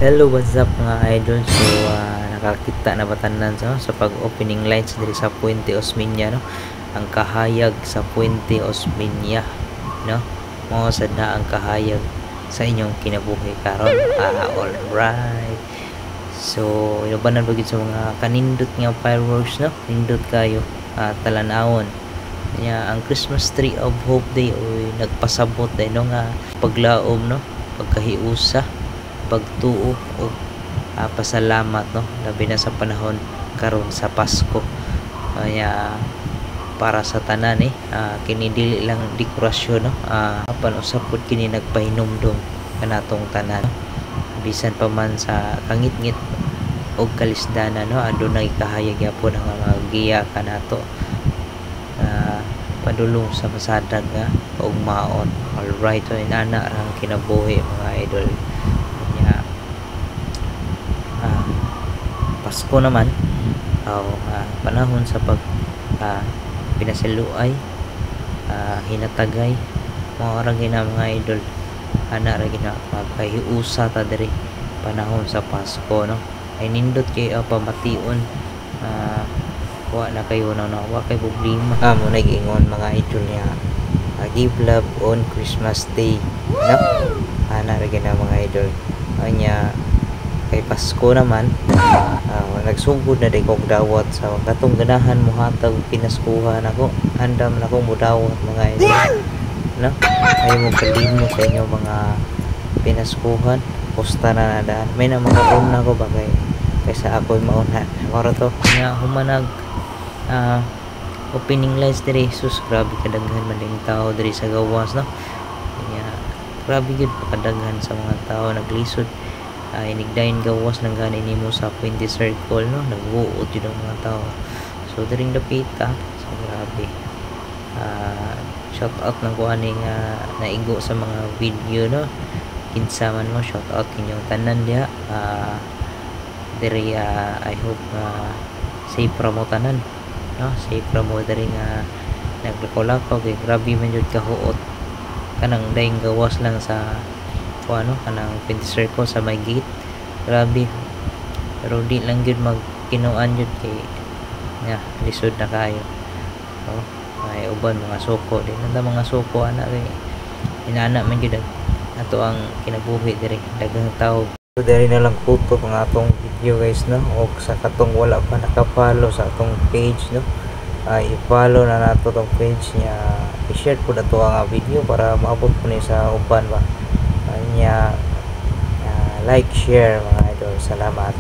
Hello, what's up mga idol? So, nakakita na ba tanan sa pag-opening lights diri sa Puente Osmeña, no? Ang kahayag sa Puente Osmeña, no? Mo sad na ang kahayag sa inyong kinabuhi karon. All right. So, inubanan bagid sa mga kanindot nga fireworks, no? Nindot kayo talanawon. Nya ang Christmas Tree of Hope Day oy nagpasabot day no nga paglaom, no? Pagkahiusa, pagtuo o pasalamat, no, labi na sa panahon karon sa Pasko. Kaya para sa tanan kini dili lang dekorasyon, no, apan usab pud kini nagpahinumdum kanatong tanan, bisan pa man sa kangit-ngit og kalisdanan, no, adunay kahayag gyapon ang mga giya kanato padulong sa masadag nga og maon. Alright, so inana ang kinabuhi mga idol. Pasko naman panahon sa pag pinasiluay, hinatagay mga gina mga idol, ana ra gina magpahiusa ta diri panahon sa Pasko, no. Ay nindot kay pamation, wa na kayo na wa kay problema mo nag-ingon mga idol niya, give love on Christmas Day, no. Ana ra gina mga idol. Anya kay Pasko naman nagsugod na day kog dawat sa katong ganahan mo hatag pinaskuhan ako, andam na ko mo dawat mga idol, no. Ay mo kalimo sa inyo mga pinaskuhan, posta na nadaan may na mga una ko bagay kaysa ako'y mauna maro to nga humanag opening lights diri. Sus, grabe kadaghan man ding tao diri sa gawas, no. Kanya grabe gid pakadaghan sa mga tao naglisod. Inigdayon gawas ng gani nimo sa Puente Circle, no, nagbuot yun ang mga tao. So diring dapita, so grabe. Shout out ng kuaning naigo sa mga video, no, kinsa man mo, shout out kinyong tanan diha. Diri I hope safe ra mo tanan, no, safe ra mo diri nga naglakaw-lakaw kay grabe man jud kahuot kanang daing gawas lang sa ano kanang Puente Circle sa may gate, grabe. Pero di lang yun magkinuan yun kay lisod na kayo, no? Ay uban mga suko din nanda mga suko ana kay inana man yun ato ang kinabuhi diri daghang tao. So diri na lang kuto ang atong video guys, no, o sa katong wala pa nakapollow sa atong page, no, i-follow na nato tong page niya, i-share po na to ang video para maabot po ni sa uban ba. Like, share mga idol. Salamat.